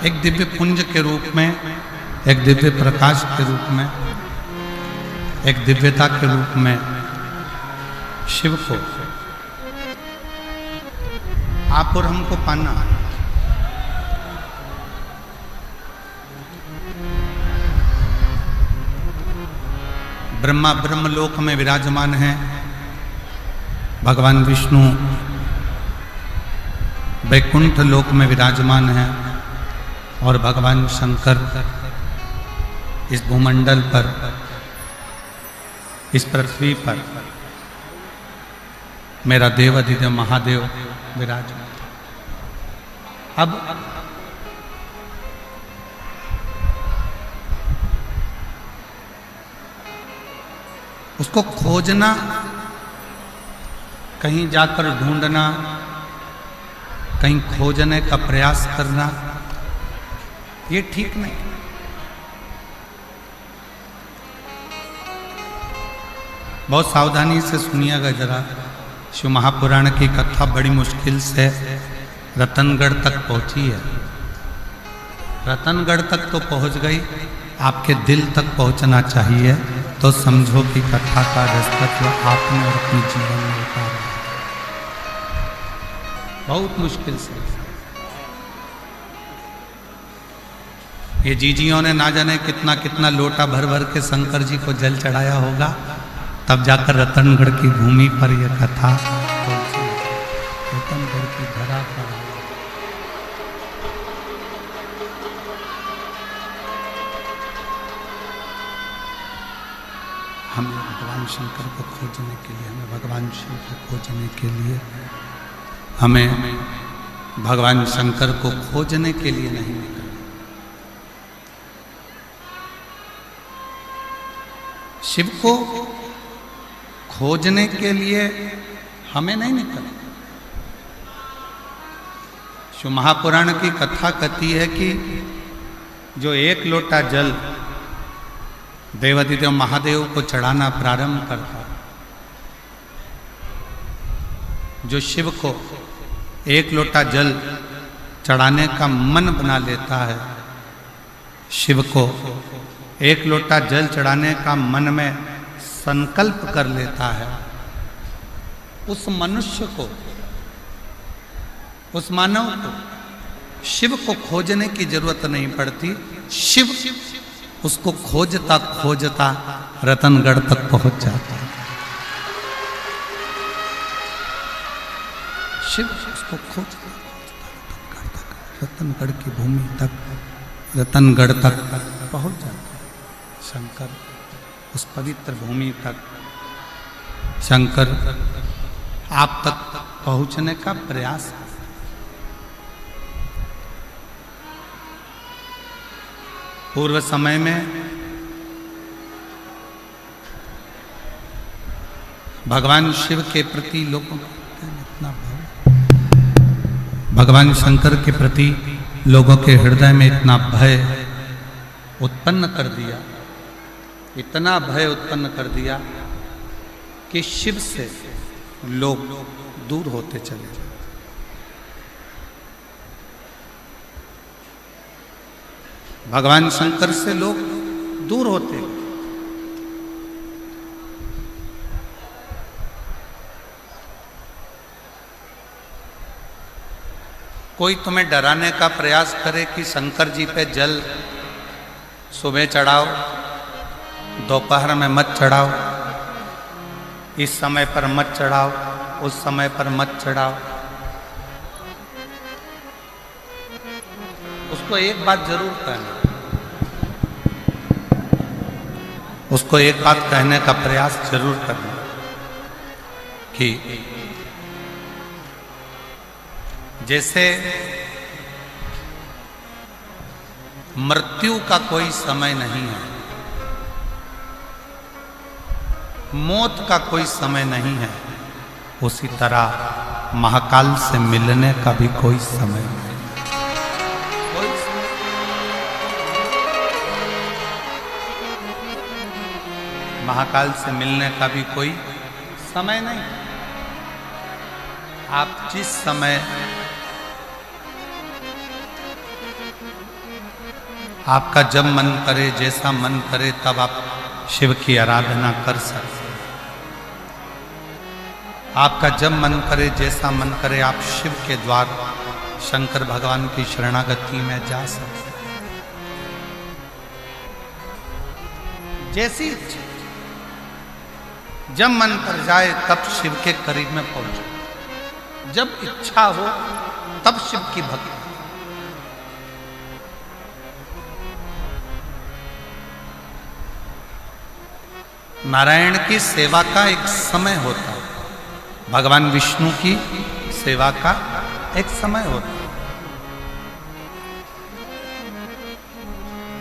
एक दिव्य पुंज के रूप में, एक दिव्य प्रकाश के रूप में, एक दिव्यता के रूप में शिव को आप और हमको पाना। ब्रह्मा ब्रह्मलोक में विराजमान हैं, भगवान विष्णु वैकुंठ लोक में विराजमान हैं और भगवान शंकर इस भूमंडल पर, इस पृथ्वी पर मेरा देव अधिदेव महादेव विराजमान। अब उसको खोजना, कहीं जाकर ढूंढना, कहीं खोजने का प्रयास करना, ये ठीक नहीं। बहुत सावधानी से सुनिएगा जरा। शिव महापुराण की कथा बड़ी मुश्किल से रतनगढ़ तक पहुंची है। रतनगढ़ तक तो पहुंच गई, आपके दिल तक पहुंचना चाहिए, तो समझो कि कथा का दस्तक आपने और अपने जीवन में उतारा। बहुत मुश्किल से ये जीजियों ने ना जाने कितना कितना लोटा भर भर के शंकर जी को जल चढ़ाया होगा, तब जाकर रतनगढ़ की भूमि पर यह कथा पहुंची। रतनगढ़ की धरा पर हम भगवान शंकर को खोजने के लिए, हमें भगवान शिव को खोजने के लिए, हमें भगवान शंकर को खोजने के लिए नहीं निकलना। शिव को खोजने के लिए हमें नहीं निकलना। शिव महापुराण की कथा कहती है कि जो एक लोटा जल देवाधिदेव महादेव को चढ़ाना प्रारंभ करता, जो शिव को एक लोटा जल चढ़ाने का मन बना लेता है, शिव को एक लोटा जल चढ़ाने का मन में संकल्प कर लेता है, उस मनुष्य को, उस मानव को शिव को खोजने की जरूरत नहीं पड़ती। शिव उसको खोजता खोजता रतनगढ़ तक पहुंच जाता है। शिव उसको खोजता रतनगढ़ की भूमि तक, रतनगढ़ तक पहुंच जाता है। शंकर उस पवित्र भूमि तक, शंकर आप तक पहुंचने का प्रयास है। पूर्व समय में भगवान शिव के प्रति लोगों का इतना भय, भगवान शंकर के प्रति लोगों के हृदय में इतना भय उत्पन्न कर दिया, इतना भय उत्पन्न कर दिया कि शिव से लोग दूर होते चले गए। भगवान शंकर से लोग दूर होते गए। कोई तुम्हें डराने का प्रयास करे कि शंकर जी पे जल सुबह चढ़ाओ, दोपहर में मत चढ़ाओ, इस समय पर मत चढ़ाओ, उस समय पर मत चढ़ाओ, उसको एक बात जरूर कहना, उसको एक बात कहने का प्रयास जरूर करना कि जैसे मृत्यु का कोई समय नहीं है, मौत का कोई समय नहीं है, उसी तरह महाकाल से मिलने का भी कोई समय नहीं। महाकाल से मिलने का भी कोई समय नहीं। आप जिस समय आपका जब मन करे, जैसा मन करे, तब आप शिव की आराधना कर सकते हैं। आपका जब मन करे, जैसा मन करे, आप शिव के द्वार शंकर भगवान की शरणागति में जा सकते हैं। जैसी इच्छा, जब मन कर जाए तब शिव के करीब में पहुंचो। जब इच्छा हो तब शिव की भक्ति। नारायण की सेवा का एक समय होता है, भगवान विष्णु की सेवा का एक समय होता है।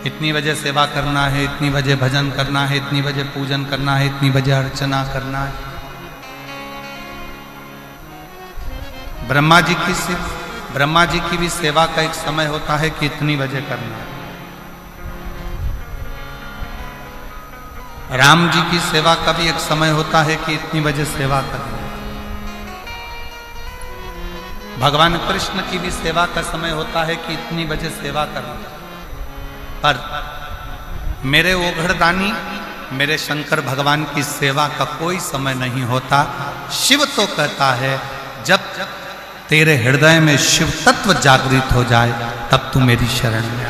इतनी बजे सेवा करना है, इतनी बजे भजन करना है, इतनी बजे पूजन करना है, इतनी बजे अर्चना करना है। ब्रह्मा जी की भी सेवा का एक समय होता है कि इतनी बजे करना है। राम जी की सेवा का भी एक समय होता है कि इतनी बजे सेवा करना है। भगवान कृष्ण की भी सेवा का समय होता है कि इतनी बजे सेवा करना है। पर मेरे ओघड़दानी, मेरे शंकर भगवान की सेवा का कोई समय नहीं होता। शिव तो कहता है जब तेरे हृदय में शिव तत्व जागृत हो जाए तब तू मेरी शरण में आ।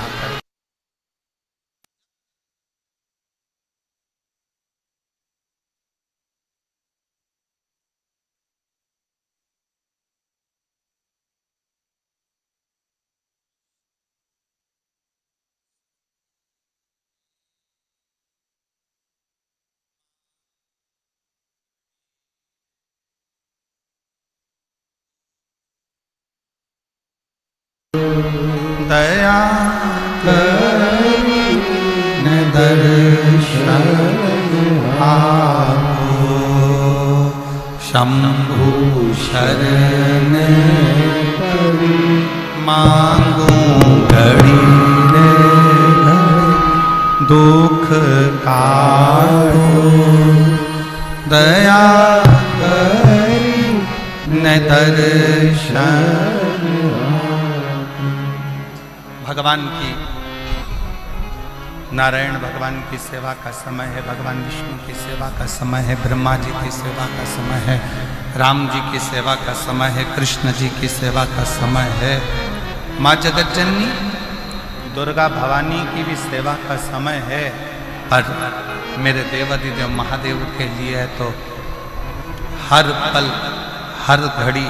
दया करीने दर्शन आपो, शंभु शरण मांगो घड़ी रे घड़ी दुख काटो। दया करीने दर्शन। भगवान की, नारायण भगवान की सेवा का समय है, भगवान विष्णु की सेवा का समय है, ब्रह्मा जी की सेवा का समय है, राम जी की सेवा का समय है, कृष्ण जी की सेवा का समय है, माँ जगत जननी दुर्गा भवानी की भी सेवा का समय है। पर मेरे देवाधिदेव महादेव के लिए है तो हर पल, हर घड़ी,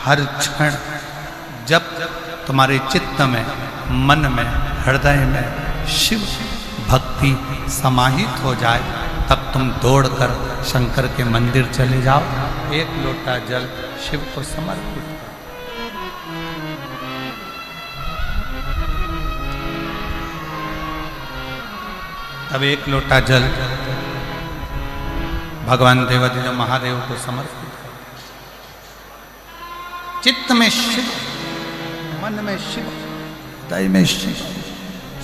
हर क्षण जब तुम्हारे चित्त में, मन में, हृदय में शिव भक्ति समाहित हो जाए तब तुम दौड़कर शंकर के मंदिर चले जाओ, एक लोटा जल शिव को समर्पित करो। तब एक लोटा जल भगवान देवाधिदेव महादेव को समर्पित करो। चित्त में शिव, मन में शिव, हृदय में शिव।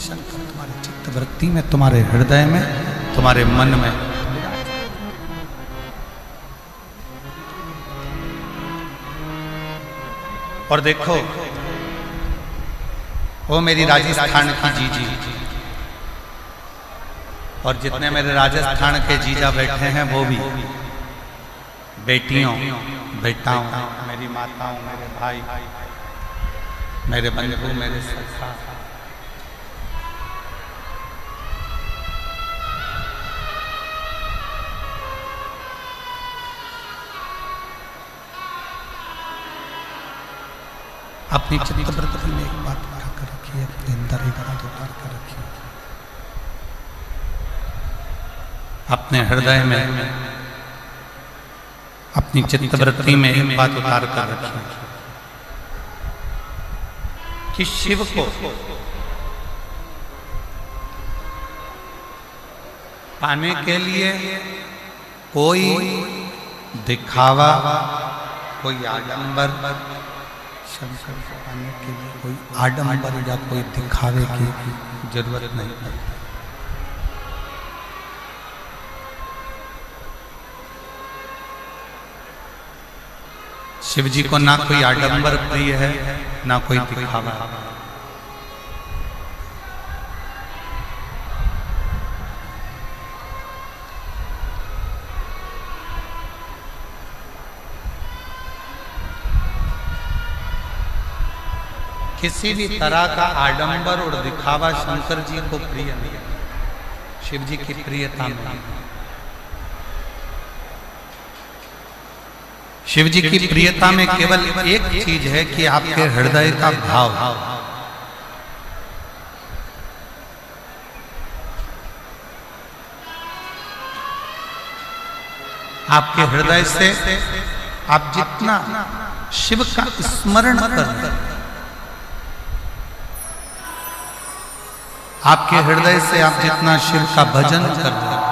शंकर तुम्हारे चित्त वृत्ति में, तुम्हारे हृदय में, तुम्हारे मन में। और देखो वो मेरी राजस्थान की जीजी, और जितने मेरे राजस्थान के जीजा बैठे हैं वो भी बेटियों, बेटाओं, मेरी माताओं, मेरे भाई, मेरे बंधु, मेरे सखा। अपनी चित्तवृत्ति में एक बात उठा कर रखिए, अपने अंदर एक बात उतार कर रखिए, अपने हृदय में, अपनी चित्तवृत्ति में एक बात उतार कर रखिए कि शिव को पाने के लिए कोई दिखावा, कोई आडंबर, शंकर को पाने के लिए कोई आडंबर या कोई दिखावे की जरूरत नहीं पड़ती। शिव जी को ना कोई आडंबर प्रिय है, ना कोई दिखावा। किसी भी तरह का आडंबर और दिखावा शंकर जी को प्रिय नहीं, शिव जी की प्रियता में। शिव जी की प्रियता में केवल एक चीज है कि आपके हृदय का भाव। आपके हृदय से आप जितना शिव का स्मरण कर रहे हैं, आपके हृदय से आप जितना शिव का भजन कर रहे हैं,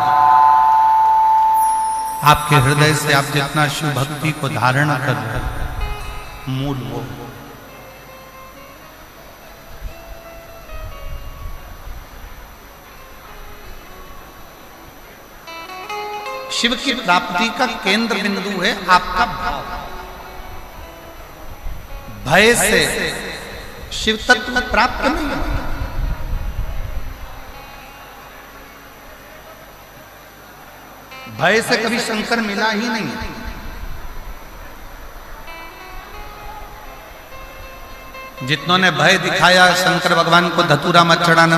आपके हृदय से आप जितना शिव भक्ति को धारण कर रहे हैं, मूल वो। शिव की प्राप्ति का केंद्र बिंदु है आपका भाव। भय से शिव तत्व प्राप्त नहीं है। भय से कभी शंकर मिला ही नहीं। जितनों ने भय दिखाया शंकर भगवान को धतूरा मत चढ़ाना,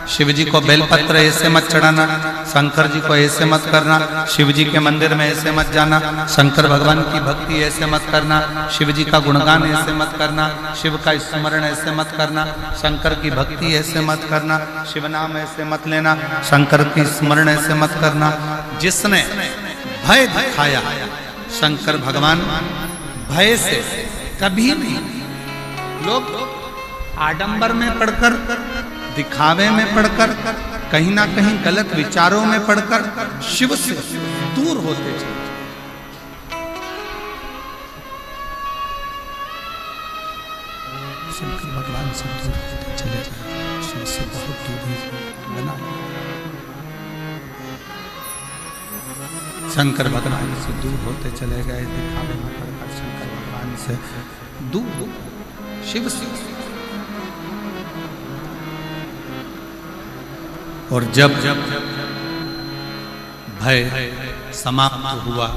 शिव जी को बेलपत्र ऐसे मत चढ़ाना, शंकर जी को ऐसे मत करना, शिव जी के मंदिर में ऐसे मत जाना, शंकर भगवान की भक्ति ऐसे मत करना, शिव जी का गुणगान ऐसे मत करना, शिव का स्मरण ऐसे मत करना, शंकर की भक्ति ऐसे मत करना, शिव नाम ऐसे मत लेना, शंकर की स्मरण ऐसे मत करना। जिसने भय दिखाया शंकर भगवान भय से कभी नहीं। लोग आडंबर में पढ़कर, दिखावे में पढ़कर, कहीं ना कहीं गलत विचारों में पढ़कर शिव से दूर होते चले। शंकर भगवान से दूर होते चले जाए, शिव से बहुत दूरी बना। शंकर भगवान से दूर होते चले गए, दिखावे में पढ़कर शंकर भगवान से दूर, शिव से। और जब भय समाप्त हुआ,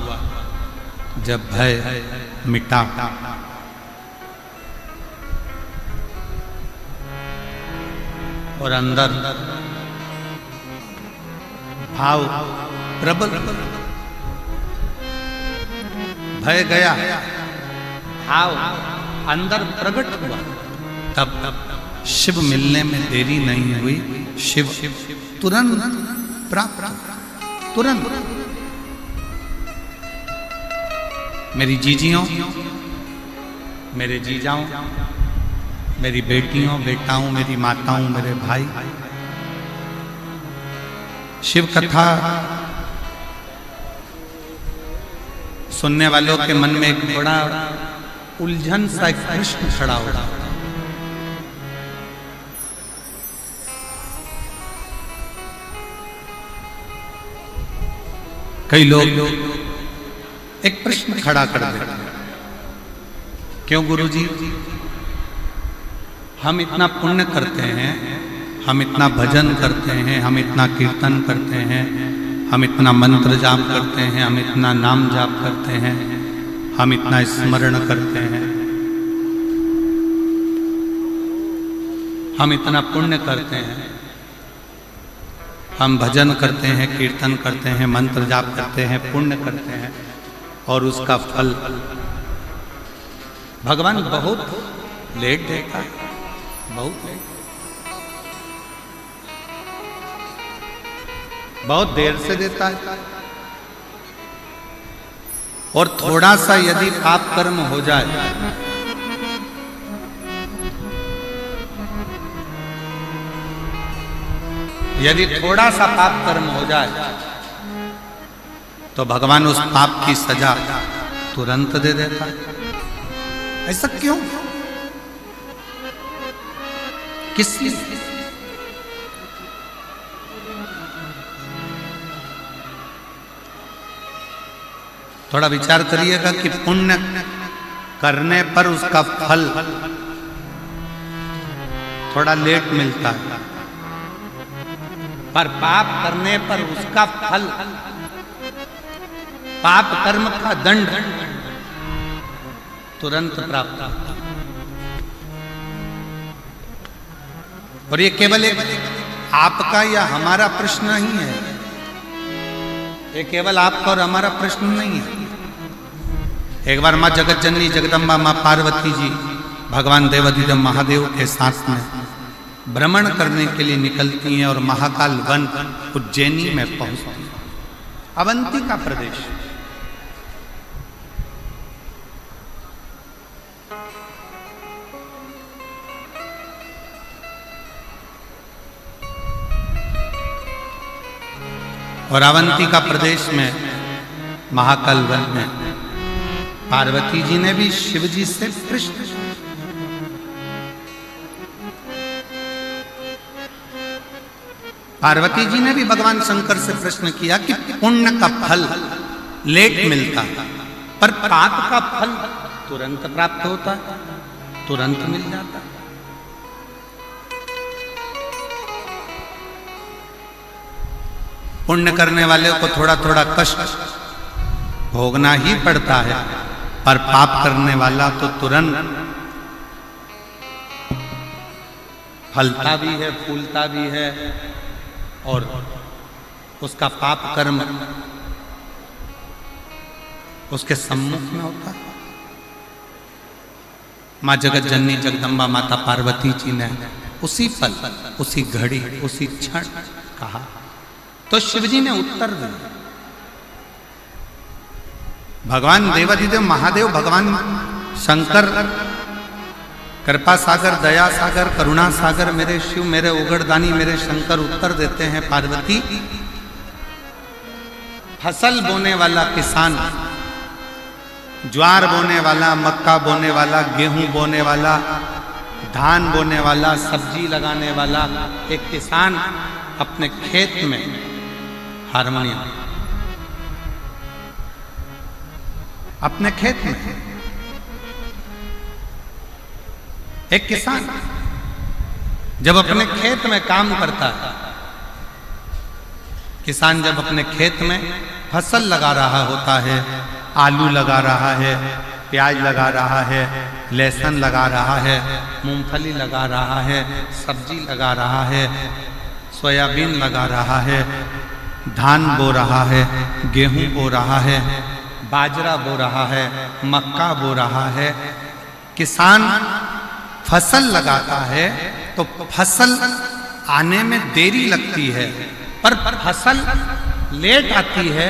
जब भय मिटा, और अंदर भाव प्रबल, भय गया, भाव अंदर प्रकट हुआ, तब शिव मिलने में देरी नहीं हुई। शिव तुरंत प्राप्त, तुरंत। मेरी जीजियों, मेरे जीजाओं, मेरी बेटियों, बेटाओं, मेरी माताओं, मेरे भाई, शिव कथा सुनने वालों के मन में एक बड़ा उलझन सा एक प्रश्न खड़ा हो रहा है। कई लोग एक प्रश्न खड़ा कर देते हैं, क्यों गुरुजी हम इतना पुण्य करते हैं, हम इतना भजन करते हैं, हम इतना कीर्तन करते हैं, हम इतना मंत्र जाप करते हैं, हम इतना नाम जाप करते हैं, हम इतना स्मरण करते हैं, हम इतना पुण्य करते हैं, हम भजन करते हैं, कीर्तन करते हैं, मंत्र जाप करते हैं, पुण्य करते हैं, और उसका फल भगवान बहुत लेट देता है, बहुत लेट, बहुत देर से देता है। और थोड़ा सा यदि पाप कर्म हो जाए, यदि थोड़ा सा पाप कर्म हो जाए, तो भगवान उस पाप की सजा तुरंत दे देता है। ऐसा क्यों? किस लिए? थोड़ा विचार करिएगा कि पुण्य करने पर उसका फल थोड़ा लेट मिलता है, पर पाप करने पर उसका फल, पाप कर्म का दंड तुरंत प्राप्त होता है। और ये केवल एक आपका या हमारा प्रश्न नहीं है, ये केवल आपका और हमारा प्रश्न नहीं है। एक बार माँ जगत जननी जगदम्बा माँ पार्वती जी भगवान देवाधिदेव महादेव के साथ में भ्रमण करने के लिए निकलती हैं और महाकाल वन उज्जैनी में पहुंचती हैं, अवंती का प्रदेश। और अवंती का प्रदेश में महाकाल वन में पार्वती जी ने भी शिव जी से प्रश्न, पार्वती जी ने भी भगवान शंकर से प्रश्न किया कि पुण्य का फल लेट मिलता है पर पाप का फल तुरंत प्राप्त होता है, तुरंत मिल जाता है। पुण्य करने वाले को थोड़ा थोड़ा कष्ट भोगना ही पड़ता है, पर पाप करने वाला तो तुरंत फलता भी है, फूलता भी है और उसका पाप कर्म उसके सम्मुख में होता है। माँ जगत जननी जगदम्बा माता पार्वती जी ने उसी पल, उसी घड़ी, उसी क्षण कहा तो शिवजी ने उत्तर दिया। भगवान देवाधिदेव महादेव, भगवान शंकर कृपा सागर, दया सागर, करुणा सागर, मेरे शिव, मेरे उगड़दानी, मेरे शंकर उत्तर देते हैं, पार्वती फसल बोने वाला किसान, ज्वार बोने वाला, मक्का बोने वाला, गेहूं बोने वाला, धान बोने वाला, सब्जी लगाने वाला एक किसान अपने खेत में हारमोनियम, अपने खेत में एक किसान जब अपने खेत में काम करता है, किसान जब अपने खेत में फसल लगा रहा होता है, आलू लगा रहा है, प्याज लगा रहा है, लहसुन लगा रहा है, मूंगफली लगा रहा है, सब्जी लगा रहा है, सोयाबीन लगा रहा है, धान बो रहा है, गेहूं बो रहा है, बाजरा बो रहा है, मक्का बो रहा है। किसान फसल लगाता है तो फसल आने में देरी लगती है, पर फसल लेट आती है।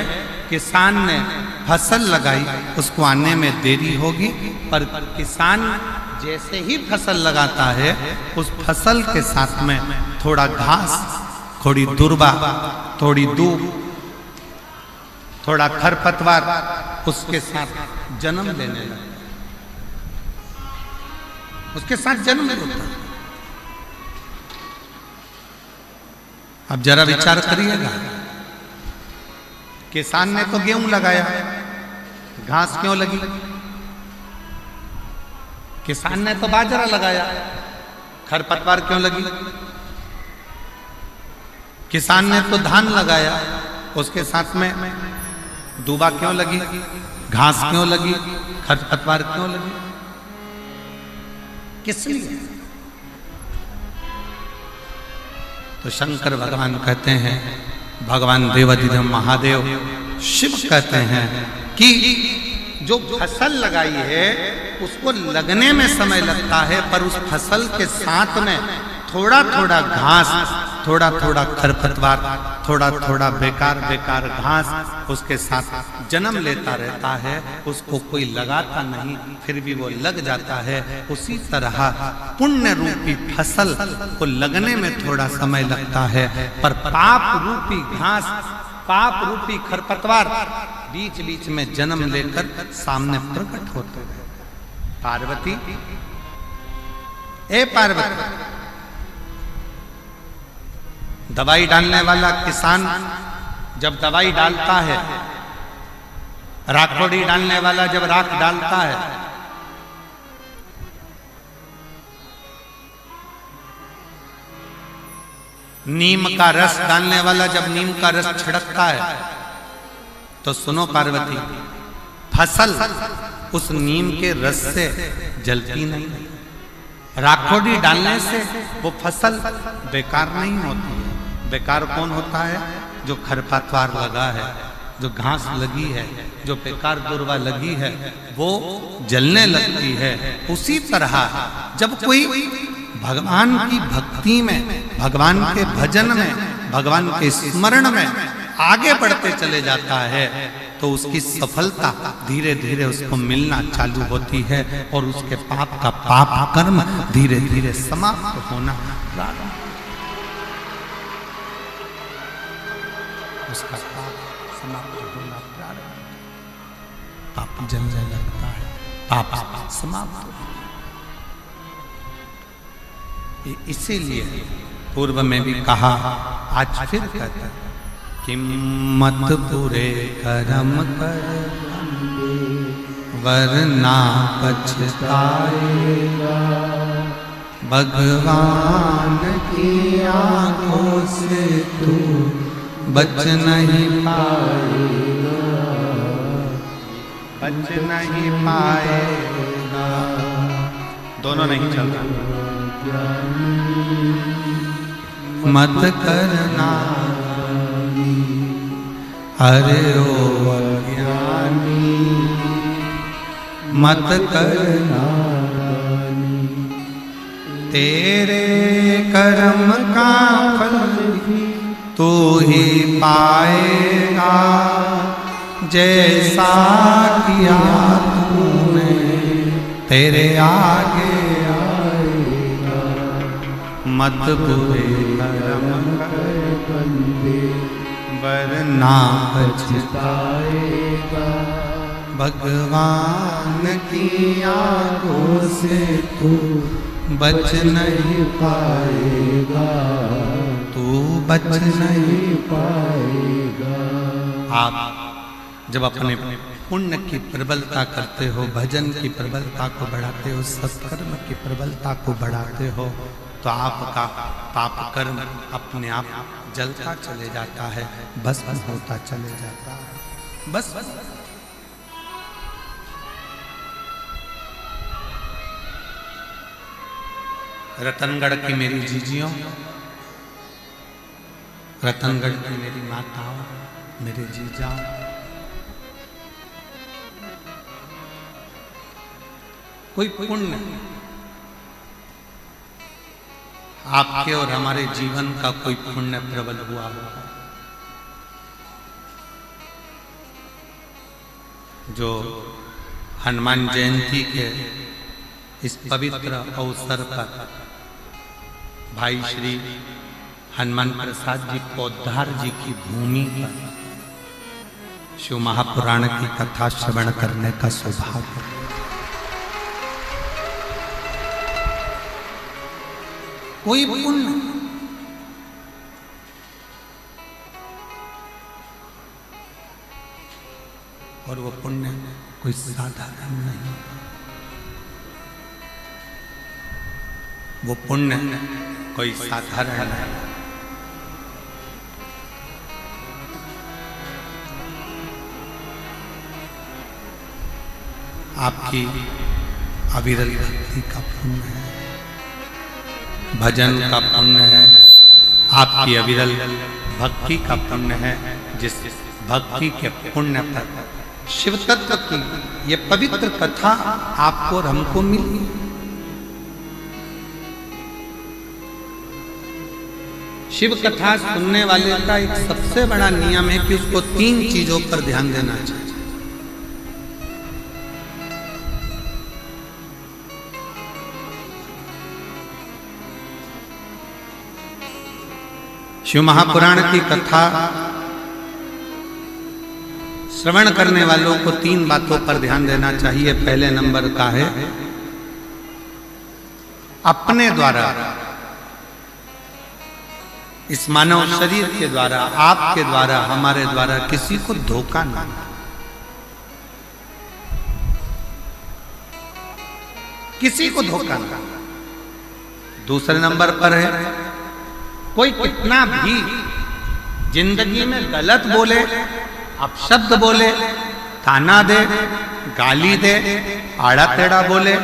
किसान ने फसल लगाई, उसको आने में देरी होगी, पर किसान जैसे ही फसल लगाता है उस फसल के साथ में थोड़ा घास, थोड़ी दुर्बा, थोड़ी दूब, थोड़ा खरपतवार उसके साथ जन्म लेने लगता, उसके साथ जन्म लेता। अब जरा विचार करिएगा, किसान ने तो गेहूं लगाया, घास क्यों लगी? किसान ने तो बाजरा लगाया, खरपतवार क्यों लगी? किसान ने तो धान लगाया, उसके साथ में दूबा क्यों लगी? घास क्यों लगी? खरपतवार क्यों लगी? किस लिए? तो शंकर भगवान कहते हैं, भगवान देवाधिदेव महादेव शिव कहते हैं कि जो फसल लगाई है उसको लगने में समय लगता है, पर उस फसल के साथ में थोड़ा थोड़ा घास, थोड़ा थोड़ा खरपतवार, थोड़ा थोड़ा बेकार बेकार घास उसके साथ जन्म लेता रहता है। उसको कोई लगाता नहीं, फिर भी वो लग जाता है। उसी तरह पुण्य रूपी फसल को लगने में थोड़ा समय लगता है, पर पाप रूपी घास, पाप रूपी खरपतवार बीच बीच में जन्म लेकर सामने प्रकट होते हैं। पार्वती, ए पार्वती, दवाई डालने वाला किसान जब दवाई डालता है, राखोड़ी डालने वाला जब राख डालता है, नीम का रस डालने वाला जब नीम का रस छिड़कता है, तो सुनो पार्वती, फसल उस नीम के रस से जलती नहीं, राखोड़ी डालने से वो फसल बेकार नहीं होती है। बेकार कौन होता है? जो खरपतवार लगा है, जो घास लगी है, जो बेकार दुर्वा लगी है, वो जलने लगती है। उसी तरह जब कोई भगवान की भक्ति में, भगवान के भजन में, भगवान के स्मरण में आगे बढ़ते चले जाता है तो उसकी सफलता धीरे धीरे उसको मिलना चालू होती है और उसके पाप का पाप कर्म धीरे धीरे समाप्त होना प्रारंभ, उसका पाप समाप्त होना प्रारंभ, पाप जलने लगता है, पाप समाप्त होता है। इसीलिए पूर्व में भी कहा, आज फिर कहता है कि मत पूरे कर्म कर वरना पछताएगा, भगवान की आंखों से तू बच नहीं पाएगा, बच नहीं पाएगा। दोनों नहीं चलता। मत करना अरे ओ अज्ञानी, मत करना तेरे कर्म का फल तू ही पाएगा, जैसा किया तूने तेरे आगे आएगा। मत बुरे कर्म कर बंदे वरना पछताएगा, भगवान की आंखों से तू बच नहीं पाएगा, तू बच नहीं पाएगा। आप जब अपने पुण्य की प्रबलता करते हो, भजन की प्रबलता को बढ़ाते हो, सत्कर्म की प्रबलता को बढ़ाते हो, तो आपका पाप कर्म अपने आप जलता चले जाता है, भस्म होता चले जाता है। बस रतनगढ़ की मेरी जीजियों, रतनगढ़ की मेरी माताओं, मेरे जीजा, कोई पुण्य आपके और हमारे जीवन का कोई पुण्य प्रबल हुआ होगा, जो हनुमान जयंती के इस पवित्र अवसर पर भाई श्री हनुमान प्रसाद जी पौधार जी की भूमि पर शिव महापुराण की कथा श्रवण करने का सौभाग्य, कोई पुण्य और वो पुण्य कोई साधारण नहीं, वो पुण्य कोई साधारण नहीं। आपकी अविरल भक्ति का पुण्य है, भजन का पुण्य है, आपकी अविरल भक्ति का पुण्य है, जिस भक्ति के पुण्य पर शिव तत्व की ये पवित्र कथा आपको और हमको मिली। शिव कथा सुनने वाले का एक सबसे बड़ा नियम है कि उसको 3 चीजों पर ध्यान देना चाहिए। शिव महापुराण की कथा श्रवण करने वालों को 3 बातों पर ध्यान देना चाहिए। पहले नंबर का है, अपने द्वारा, इस मानव शरीर के द्वारा, आपके द्वारा, हमारे द्वारा किसी को धोखा ना, किसी को धोखा ना। दूसरे नंबर पर है, कोई कितना भी जिंदगी में गलत बोले, अपशब्द बोले, ताना दे, गाली दे, आड़ा टेढ़ा बोले,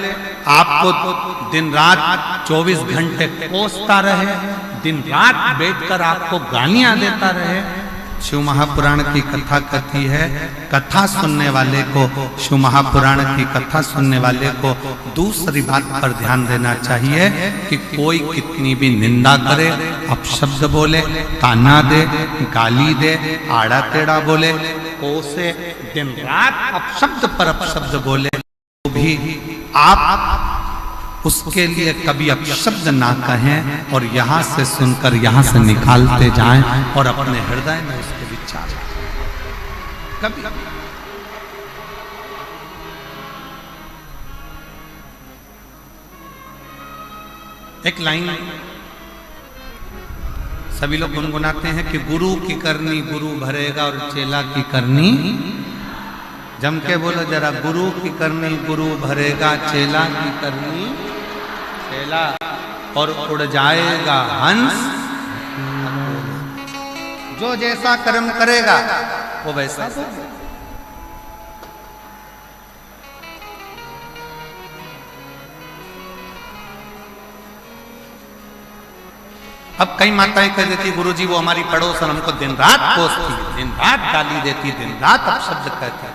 आपको दिन रात 24 घंटे कोसता रहे, दिन रात बैठकर आपको गालियां देता रहे। शिव महापुराण की कथा कहती है, कथा सुनने वाले को, शिव महापुराण की कथा सुनने वाले को दूसरी बात पर ध्यान देना चाहिए कि कोई कितनी भी निंदा करे, अपशब्द बोले, ताना दे, गाली दे, आड़ा टेढ़ा बोले, कोसे, दिन रात अपशब्द पर अपशब्द बोले, तो भी आप उसके लिए कभी अपशब्द ना कहें और यहां से सुनकर यहां से निकालते जाएं और अपने हृदय में उसके विचार कभी। एक लाइन सभी लोग गुनगुनाते हैं कि गुरु की करनी गुरु भरेगा और चेला की करनी, जम के बोलो जरा, गुरु की करनी गुरु भरेगा, चेला की करनी चेला, और उड़ जाएगा हंस। जो जैसा कर्म करेगा वो वैसा होगा। अब कई माताएं कह देती, गुरुजी वो हमारी पड़ोसन हमको दिन रात कोसती, दिन रात गाली देती, दिन रात अपशब्द कहती।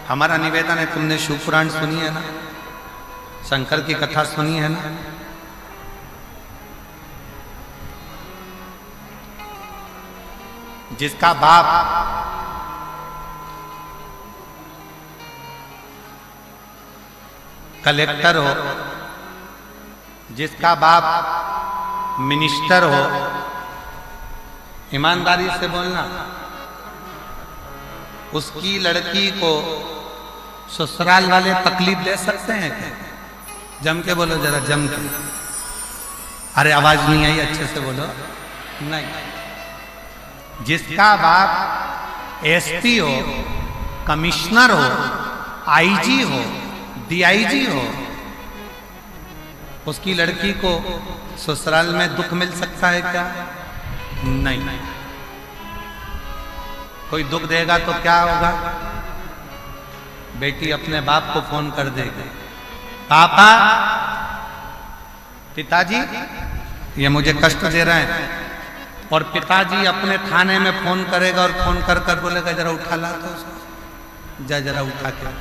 हमारा निवेदन है, तुमने शिव पुराण सुनी है ना, शंकर की कथा सुनी है ना, जिसका बाप कलेक्टर हो, जिसका बाप मिनिस्टर हो, ईमानदारी से बोलना, उसकी लड़की को ससुराल वाले तकलीफ दे सकते हैं क्या? जम के बोलो जरा, जम के। अरे आवाज नहीं आई, अच्छे से बोलो। नहीं, जिसका बाप एसपी हो, कमिश्नर हो, आईजी हो, डीआईजी हो, उसकी लड़की को ससुराल में दुख मिल सकता है क्या? नहीं। कोई दुख देगा तो क्या होगा? बेटी अपने बाप को फोन कर देगी, पापा, पिताजी ये मुझे कष्ट दे रहे हैं, और पिताजी अपने थाने में फोन करेगा और फोन कर कर बोलेगा जरा उठा ला तो उसको, जा जरा उठा के,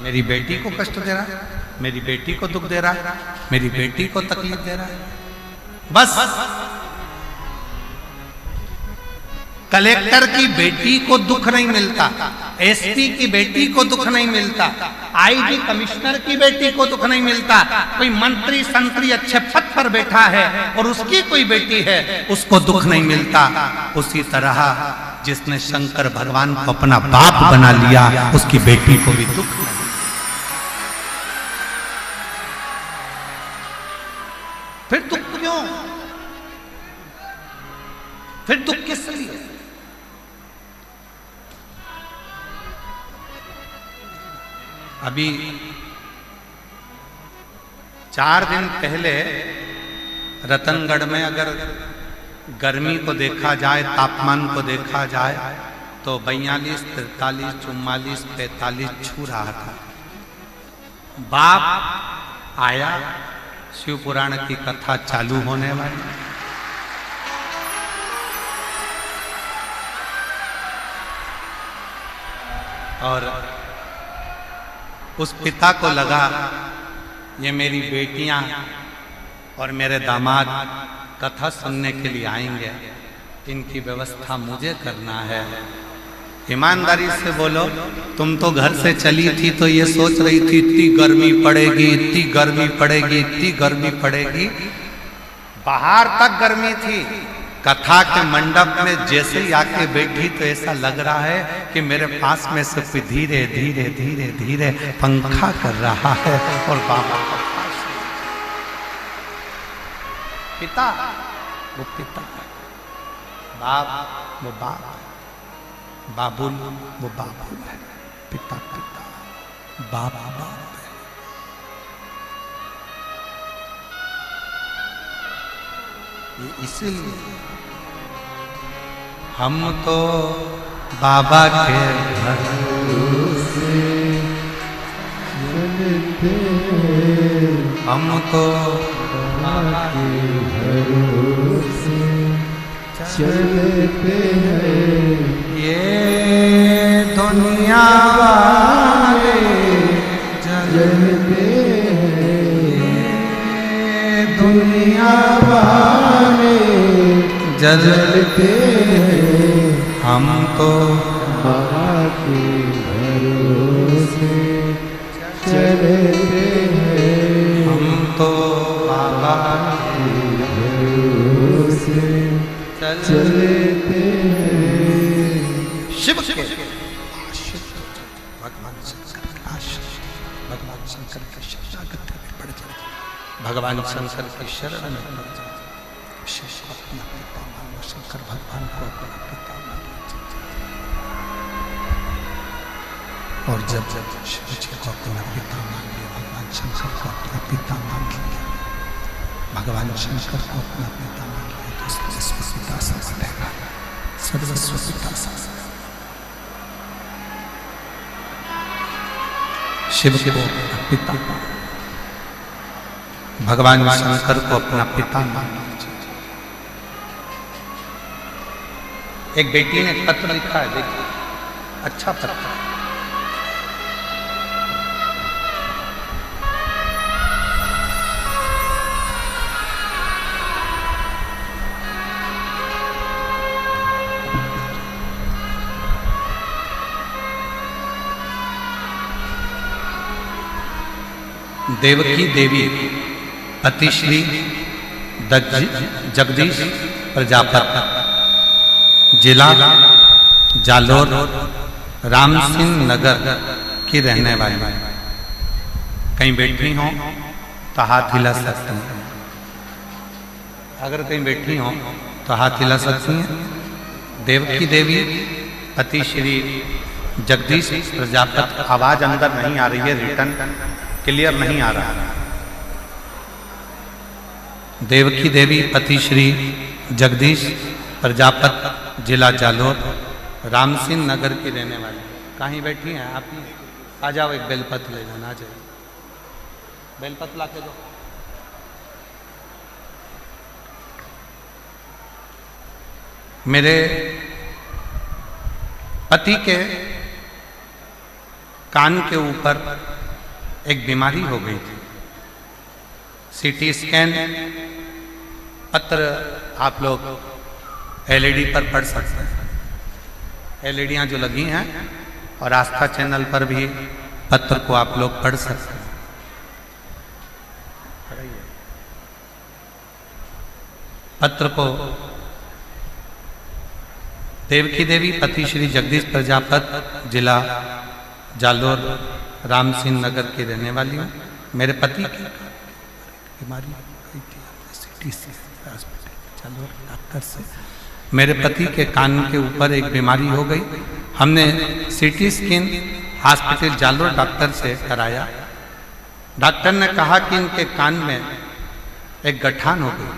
मेरी बेटी को कष्ट दे रहा है, मेरी बेटी को दुख दे रहा है, मेरी बेटी को तकलीफ दे रहा है। बस कलेक्टर की बेटी को दुख नहीं मिलता, एसपी की बेटी को दुख नहीं मिलता, आईजी कमिश्नर की बेटी को दुख नहीं मिलता, कोई मंत्री संतरी अच्छे पद पर बैठा है और उसकी कोई बेटी है उसको दुख नहीं मिलता। उसी तरह जिसने शंकर भगवान को अपना बाप बना लिया उसकी बेटी को भी दुख नहीं। फिर दुख क्यों? फिर दुख किस लिए? अभी 4 दिन पहले रतनगढ़ में अगर गर्मी को देखा जाए, तापमान को देखा जाए तो 42, 43, 44, 45 छू रहा था। बाप आया, शिव पुराण की कथा चालू होने वाली, और उस पिता को लगा ये मेरी बेटियां और मेरे दामाद कथा सुनने के लिए आएंगे, इनकी व्यवस्था मुझे करना है। ईमानदारी से बोलो, तुम तो घर से चली थी तो ये सोच रही थी इतनी गर्मी पड़ेगी, इतनी गर्मी पड़ेगी, इतनी गर्मी पड़ेगी, बाहर तक गर्मी थी, कथा के मंडप में जैसे ही आके बैठी तो ऐसा लग रहा है कि मेरे पास में से कोई धीरे धीरे धीरे धीरे पंखा कर रहा है। और बाबा पिता वो पिता, बाप वो बाप, बाबुल वो बाबुल है, पिता पिता, बाप बाप है। ये इसलिए हम तो बाबा के घर से चलते हम तो बाबा के भरोसे चलते हैं। ये दुनिया वाले जलते हैं, दुनिया वाले जलते हैं। हम तो बाबा के भरोसे चलते हैं। हम तो बाबा के भरोसे चलते हैं। शिव के भगवान शंकर के आश्रय, भगवान शंकर के शरणागत में पड़ जाए, भगवान शंकर की शरण में पड़ जाए। शिव को अपना पिता मानो, शंकर भगवान को अपना पिता मानो। और जब जब शिव जी को अपना पिता मान लिया, भगवान शंकर को अपना पिता मान लिया, भगवान शंकर को अपना पिता मान लिया, तो सर्वस्व पिता सा बनेगा, सर्वस्व पिता सा। शिव को अपना पिता, भगवान शंकर को अपना पिता मान लीजिए। एक बेटी ने पत्र लिखा है, देखिए, अच्छा पत्र। देवकी देवी अतिश्री जगदीश प्रजापति, जिला जालोर, राम सिंह नगर की रहने वाली। कहीं बैठी हो तो हाथ हिला सकती हैं, अगर कहीं बैठी हो तो हाथ हिला सकती हैं। देवकी देवी अतिश्री जगदीश प्रजापति। आवाज अंदर नहीं आ रही है, रिटर्न क्लियर नहीं आ रहा। देवकी देवी पति श्री जगदीश प्रजापति, जिला जालोर, राम सिंह नगर की रहने वाली। कहीं बैठी हैं आप? आ जाओ, एक बेलपत्र ले जाना। आ जाए, बेलपत्र ला के दो। मेरे पति के कान के ऊपर एक बीमारी हो गई थी। सीटी स्कैन पत्र आप लोग एलईडी पर पढ़ सकते हैं, एलईडियां जो लगी हैं, और आस्था चैनल पर भी पत्र को आप लोग पढ़ सकते हैं। पत्र को देवकी देवी पति श्री जगदीश प्रजापति, जिला जालोर, राम सिंह नगर की रहने वाली हूँ। मेरे पति की बीमारी हुई थी, सिटी जालोर डॉक्टर से। मेरे पति के कान के ऊपर एक बीमारी हो गई। हमने CT scan hospital Jalore doctor से कराया। डॉक्टर ने कहा कि इनके कान में एक गठान हो गई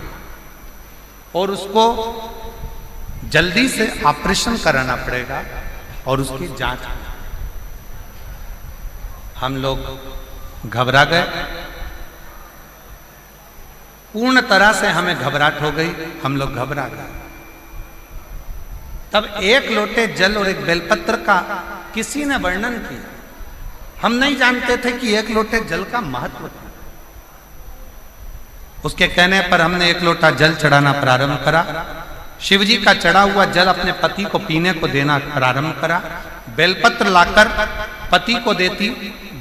और उसको जल्दी से ऑपरेशन कराना पड़ेगा और उसकी जांच। हम लोग घबरा गए, पूर्ण तरह से हमें घबराहट हो गई, हम लोग घबरा गए। तब एक लोटे जल और एक बेलपत्र का किसी ने वर्णन किया। हम नहीं जानते थे कि एक लोटे जल का महत्व था। उसके कहने पर हमने एक लोटा जल चढ़ाना प्रारंभ करा। शिवजी का चढ़ा हुआ जल अपने पति को पीने को देना प्रारंभ करा। बेलपत्र लाकर पति को देती,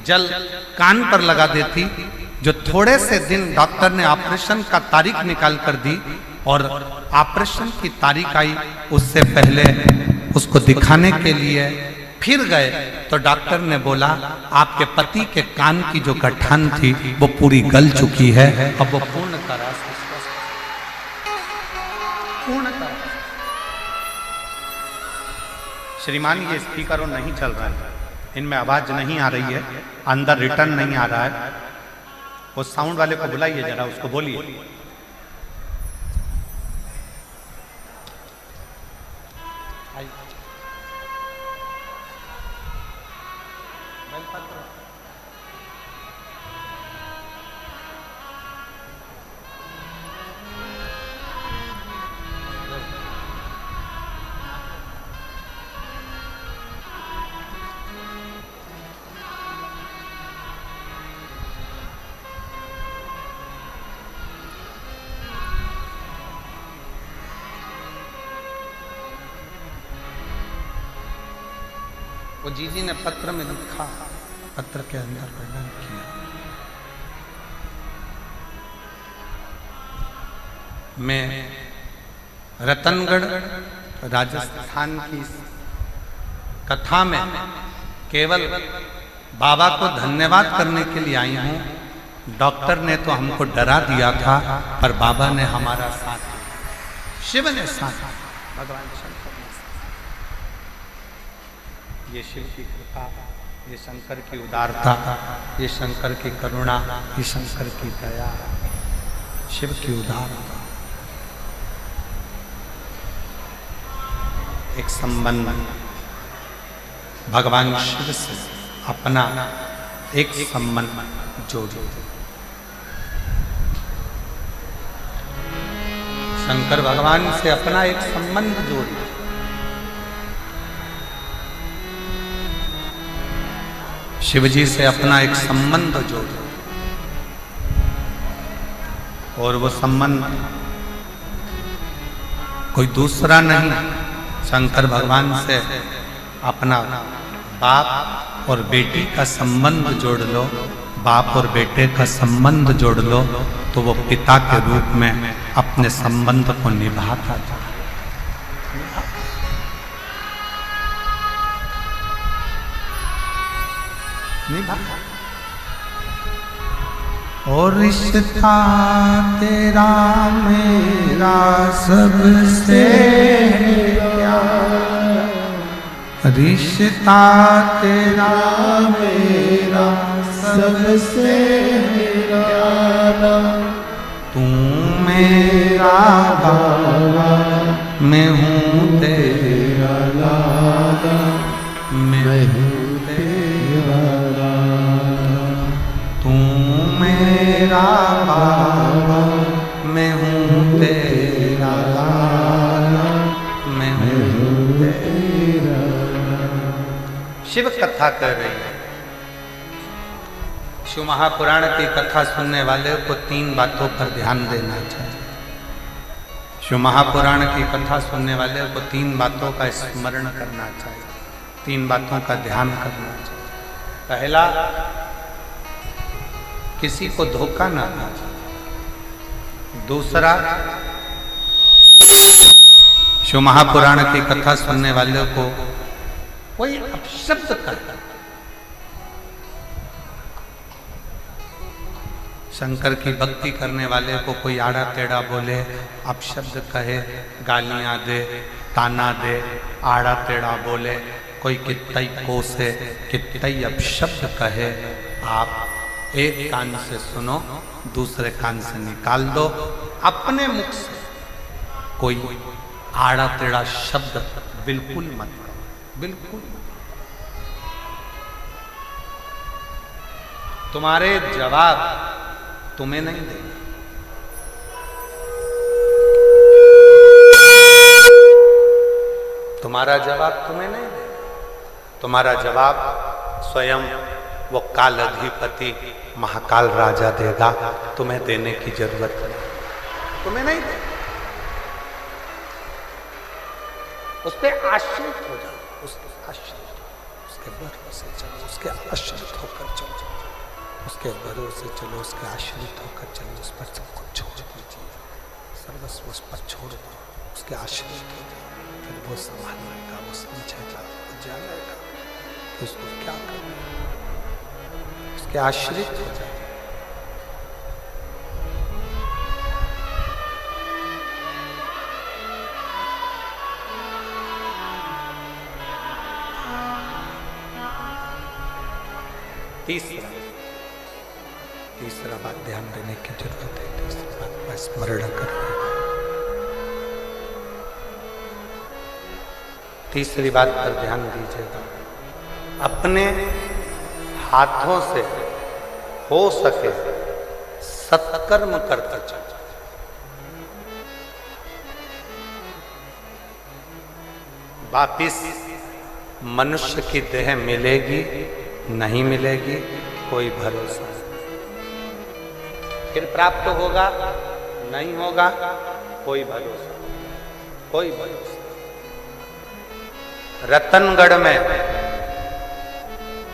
जल कान पर लगा देती। जो थोड़े से दिन डॉक्टर ने ऑपरेशन का तारीख निकाल कर दी और ऑपरेशन की तारीख आई, उससे पहले उसको दिखाने के लिए फिर गए तो डॉक्टर ने बोला आपके पति के कान की जो गठान थी वो पूरी गल चुकी है, अब वो पूर्ण तरह से श्रीमान ये स्पीकर नहीं चल रहा है, इनमें आवाज नहीं आ रही है, अंदर रिटर्न नहीं आ रहा है। वो साउंड वाले को बुलाइए जरा, उसको बोलिए। वो जीजी ने पत्र में लिखा, पत्र के अंदर वर्णन किया। मैं रतनगढ़ राजस्थान की कथा में केवल बाबा को धन्यवाद करने के लिए आई हूं। डॉक्टर ने तो हमको डरा दिया था, पर बाबा ने हमारा साथ दिया, शिव ने साथ दिया, भगवान शंकर ने साथ। ये शिव की कृपा, ये शंकर की उदारता, ये शंकर की करुणा, ये शंकर की दया, शिव की उदारता। एक संबंध भगवान शिव से अपना एक संबंध जोड़ो। शंकर भगवान से अपना एक संबंध जोड़ो। शिव जी से अपना एक संबंध जोड़ो, और वो संबंध कोई दूसरा नहीं, शंकर भगवान से अपना बाप और बेटी का संबंध जोड़ लो। बाप और बेटे का संबंध जोड़ लो तो वो पिता के रूप में अपने संबंध को निभाता था। और रिश्ता तेरा मेरा सबसे रिश्ता तेरा मेरा सबसे प्यारा, तू मेरा बाबा, मैं हूँ तेरा लाला, मैं हूँ तेरा लाला। तू मेरा बाबा, मैं हूँ तेरा लाला, मैं हूँ तेरा। शिव कथा कर रही है। शिव महापुराण की कथा सुनने वाले को 3 बातों पर ध्यान देना चाहिए। शिव महापुराण की कथा सुनने वाले को 3 बातों का स्मरण करना चाहिए, 3 बातों का ध्यान करना चाहिए। पहला, किसी को धोखा ना देना चाहिए। दूसरा, शिव महापुराण की कथा सुनने वाले को कोई अपशब्द करता, शंकर की भक्ति करने वाले को कोई आड़ा टेढ़ा बोले, अपशब्द कहे, गालियां दे, ताना दे, आड़ा टेढ़ा बोले, कोई कितई कोसे, कितई अपशब्द कहे, आप एक कान से सुनो, दूसरे कान से निकाल दो। अपने मुख से कोई आड़ा टेढ़ा शब्द बिल्कुल मत करो, बिल्कुल। तुम्हारे जवाब तुम्हें नहीं देंगे। तुम्हारा जवाब तुम्हें नहीं देगा। तुम्हारा जवाब स्वयं वो काल अधिपति महाकाल राजा देगा। तुम्हें देने की जरूरत नहीं, तुम्हें नहीं देगा। उस पर आश्रित हो जाओ, उसके आश्रित, उसके भरोसे चलो, उसके आश्रित होकर चलो, उसके भरोसे चलो, उसके आश्रित होकर चलो। उस पर सब कुछ छोड़ दीजिए, सर्वस्व उस पर छोड़ दो, उसके आश्रित हो जाओ। फिर वो संभालेगा, वो समझेगा, वो जानेगा कि उसको क्या करना है। उसके आश्रित हो जाए। तीसरा बात ध्यान देने की जरूरत है। तीसरी बात का स्मरण करिएगा। तीसरी बात पर ध्यान दीजिएगा। अपने हाथों से हो सके सत्कर्म करते चलो। वापिस मनुष्य की देह मिलेगी नहीं मिलेगी कोई भरोसा नहीं। फिर प्राप्त होगा नहीं होगा कोई भरोसा, कोई भरोसा। रतनगढ़ में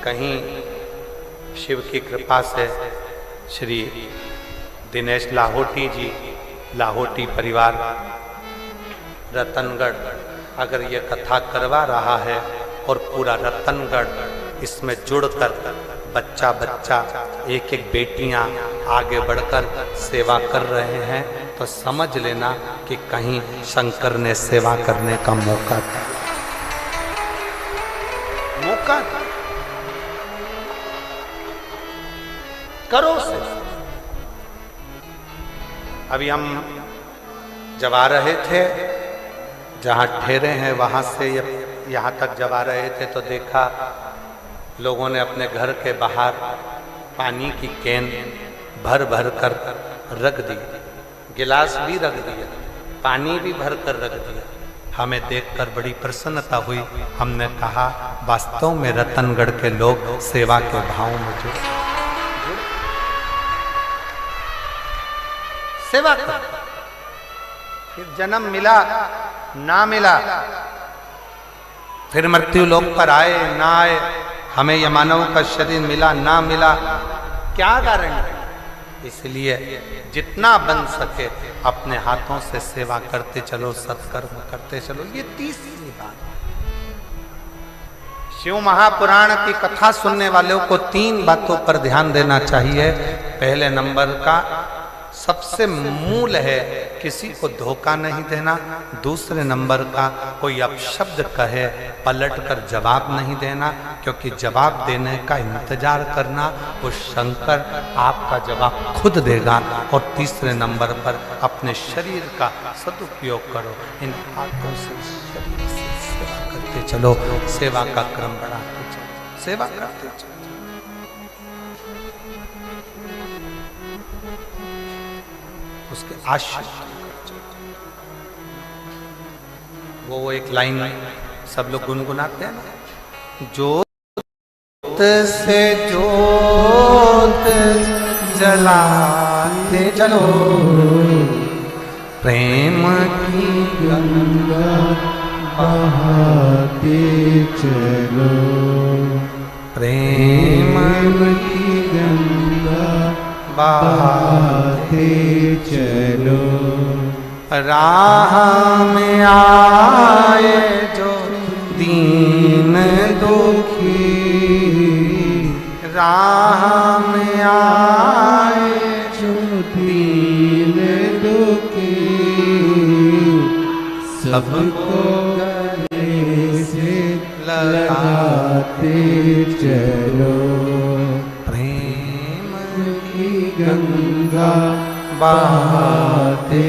कहीं शिव की कृपा से श्री दिनेश लाहोटी जी, लाहोटी परिवार रतनगढ़ अगर ये कथा करवा रहा है और पूरा रतनगढ़ इसमें जुड़कर बच्चा बच्चा एक एक बेटियां आगे बढ़कर सेवा कर रहे हैं, तो समझ लेना कि कहीं शंकर ने सेवा करने का मौका था। मौका करो से। अभी हम जब आ रहे थे, जहां ठहरे हैं वहां से यहाँ तक जब आ रहे थे तो देखा लोगों ने अपने घर के बाहर पानी की कैन भर भर कर रख दी, गिलास भी रख दिया, पानी भी भर कर रख दिया। हमें देखकर बड़ी प्रसन्नता हुई। हमने कहा वास्तव में रतनगढ़ के लोग सेवा के भाव में जुड़े, सेवा कर। फिर जन्म मिला ना मिला, फिर मृत्यु लोक पर आए ना आए, हमें यह मानव का शरीर मिला ना मिला, क्या गारंटी। इसलिए जितना बन सके अपने हाथों से सेवा करते चलो, सत्कर्म करते चलो। ये तीसरी बात। शिव महापुराण की कथा सुनने वालों को 3 बातों पर ध्यान देना चाहिए। पहले नंबर का सबसे मूल है किसी को धोखा नहीं देना। दूसरे नंबर का कोई अपशब्द कहे पलट कर जवाब नहीं देना, क्योंकि जवाब देने का इंतजार करना वो शंकर आपका जवाब खुद देगा। और तीसरे नंबर पर अपने शरीर का सदुपयोग करो। इन हाथों से शरीर से सेवा करते चलो, सेवा का क्रम बढ़ाते चलो, सेवा करते चलो। उसके आश्रय वो एक लाइन सब लोग गुनगुनाते हैं ना, जोत से जोत जलाते चलो, प्रेम की गंगा बहाते चलो, प्रेम की गंगा बहाते चलो, राह में आए जो दीन दुखी, राह में आए जो दीन दुखी, सबको गले से लगाते चलो, प्रेम की गंगा बहाते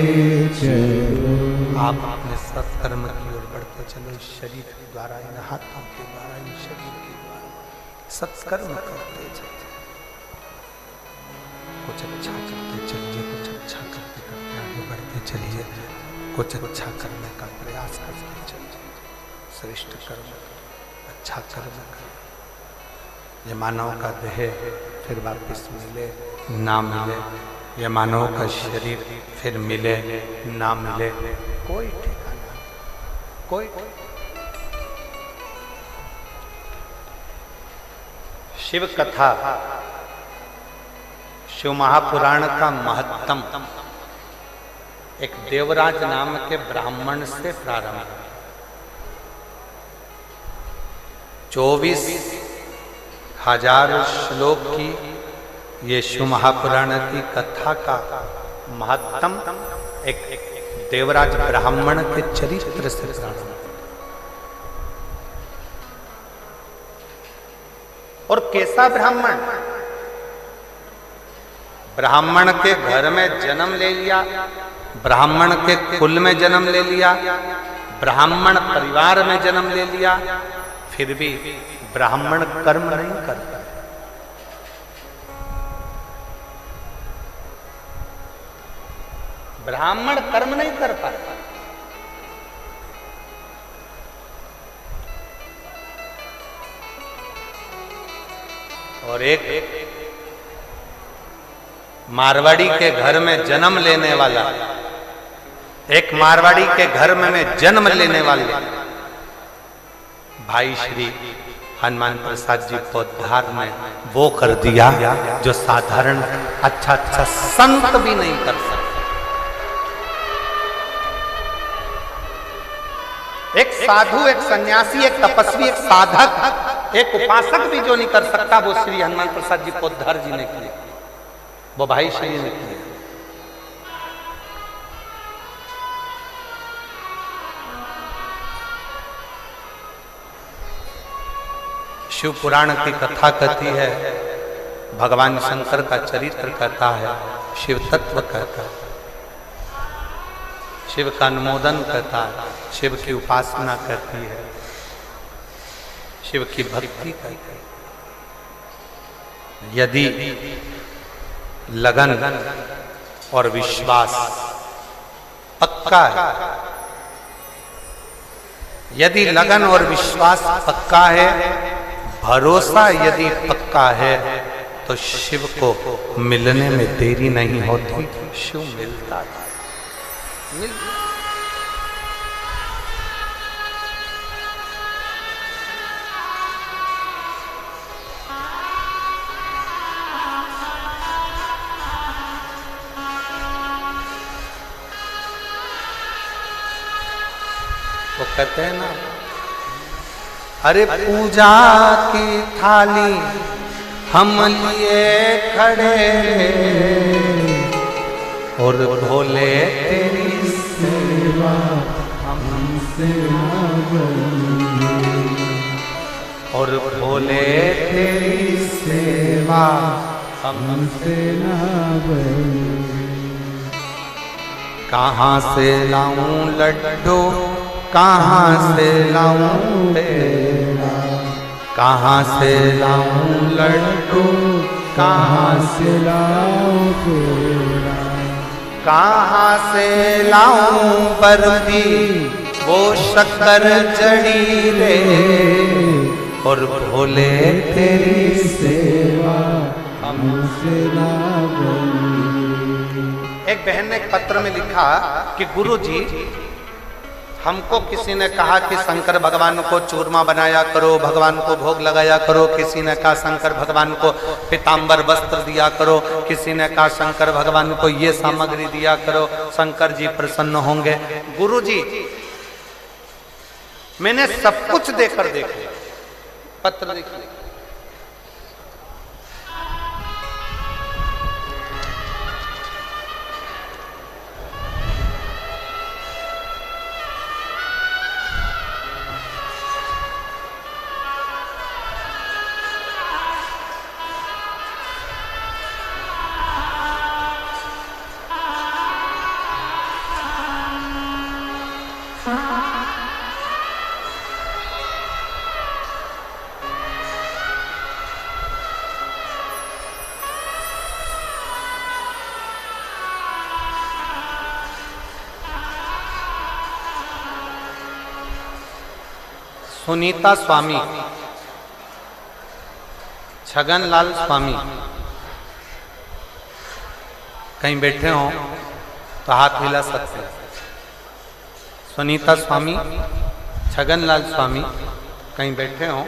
चलो। आप अपने सत्कर्म की ओर बढ़ते चलो। इस शरीर के द्वारा, इन हाथों के द्वारा, इन शरीर के द्वारा सत्कर्म करते चलिए। कुछ अच्छा करते चलिए, कुछ अच्छा करते करते आगे बढ़ते चलिए, कुछ अच्छा करने का प्रयास करते चलिए। श्रेष्ठ कर्म, अच्छा कर्म कर। ये मानव का देह फिर वापस मिले ना मिले, ये मानव का शरीर फिर मिले ना मिले, कोई ठिकाना, कोई। शिव कथा, शिव महापुराण का महत्तम एक देवराज नाम के ब्राह्मण से प्रारंभ। 24,000 श्लोक की ये शिव महापुराण की कथा का महत्तम एक देवराज ब्राह्मण के चरित्र से प्रारंभ। और कैसा ब्राह्मण? ब्राह्मण के घर में जन्म ले लिया, ब्राह्मण के कुल में जन्म ले लिया, ब्राह्मण परिवार में जन्म ले लिया, फिर भी ब्राह्मण कर्म नहीं करता। ब्राह्मण कर्म नहीं कर पाता। और एक मारवाड़ी के घर में जन्म लेने वाला, एक मारवाड़ी के घर में जन्म लेने वाले भाई श्री हनुमान प्रसाद जी पौधार ने वो कर दिया जो साधारण अच्छा संत भी नहीं कर सकता। एक साधु, एक सन्यासी, एक तपस्वी, एक साधक, एक उपासक भी जो नहीं कर सकता, वो श्री हनुमान प्रसाद जी पौधार जी ने किया, वो भाई श्री ने किया। शिव पुराण की कथा कहती है, भगवान शंकर का चरित्र कहता है, शिव तत्व कहता है, शिव का अनुमोदन कहता है, शिव की उपासना कहती है, शिव की भक्ति कहती है। यदि लगन और विश्वास पक्का है, यदि लगन और विश्वास पक्का है, भरोसा यदि पक्का है, तो शिव को मिलने में देरी नहीं होती, शिव मिलता है। वो कहते हैं ना, अरे पूजा की थाली हम लिए खड़े और भोले तेरी सेवा हमसे ना बनी, और भोले तेरी सेवा हमसे ना बनी। कहाँ से लाऊं लड्डू, कहाँ से लाऊं तेरा, कहाँ से लाऊं लड्डू, कहाँ से लाऊं तेरा, कहाँ से लाऊं बर्फी, वो शक्कर जड़ी रे, और भोले तेरी सेवा हमसे ना बनी। एक बहन ने एक पत्र में लिखा कि गुरु जी, हमको किसी ने कहा कि शंकर भगवान को चूरमा बनाया करो, भगवान को भोग लगाया करो, किसी ने कहा शंकर भगवान को पीतांबर वस्त्र दिया करो, किसी ने कहा शंकर भगवान को ये सामग्री दिया करो, शंकर जी प्रसन्न होंगे। गुरु जी, मैंने सब कुछ देकर देख लिया, पत्र देख लिया, सुनीता स्वामी, छगनलाल स्वामी, कहीं बैठे हो तो हाथ हिला सकते हैं। सुनीता स्वामी, छगनलाल स्वामी, कहीं बैठे हो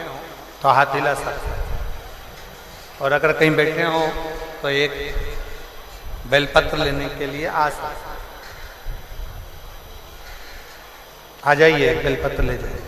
तो हाथ हिला सकते हैं। और अगर कहीं बैठे हो तो एक बेलपत्र लेने के लिए आ सकते, आ जाइए, एक बेलपत्र ले जाइए।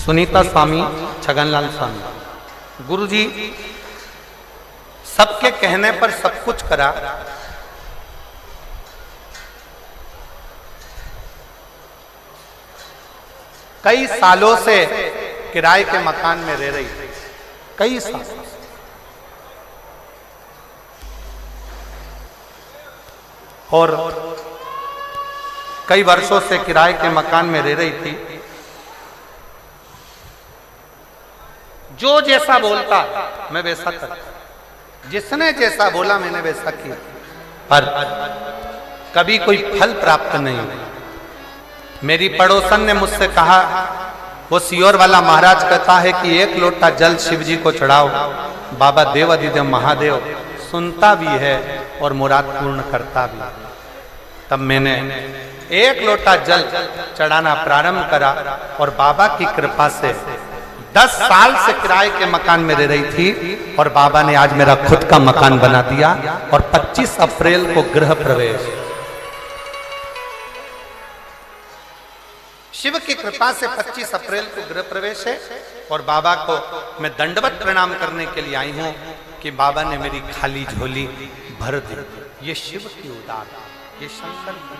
सुनीता स्वामी, छगनलाल स्वामी, गुरु जी सबके कहने पर सब कुछ करा, कई सालों से किराए के मकान में रह रही थी, कई साल, और कई वर्षों से किराए के मकान में रह रही थी। जो जैसा बोलता मैं वैसा करता, जिसने जैसा बोला मैंने वैसा किया, पर कभी कोई फल प्राप्त नहीं। मेरी पड़ोसन ने मुझसे कहा, वो सियोर वाला महाराज कहता है कि एक लोटा जल शिव जी को चढ़ाओ। बाबा देवाधिदेव महादेव सुनता भी है और मुराद पूर्ण करता भी। तब मैंने एक लोटा जल चढ़ाना प्रारंभ करा और बाबा की कृपा से 10 साल से किराए के मकान में रह रही थी और बाबा ने आज मेरा खुद का मकान बना दिया और 25 अप्रैल को गृह प्रवेश। शिव की कृपा से 25 अप्रैल को गृह प्रवेश है और बाबा को मैं दंडवत प्रणाम करने के लिए आई हूं कि बाबा ने मेरी खाली झोली भर दी। ये शिव की उदार, ये शंकर की।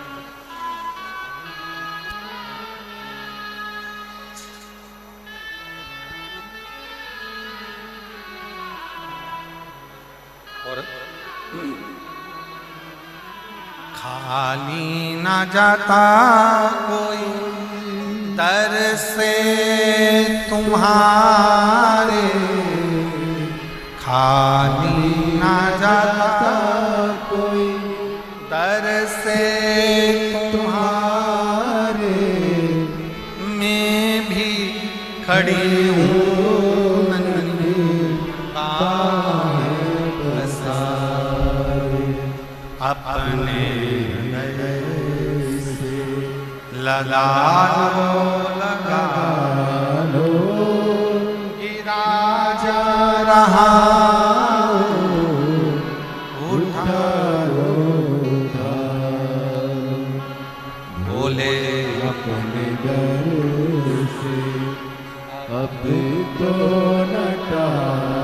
और खाली ना जाता कोई दर से तुम्हारे, खाली ना जाता कोई दर से तुम्हारे, मैं भी खड़ी हूँ अपने लगा लो गिरा जा रहा उठा लो बोले अपने घर से अब तो न टालो।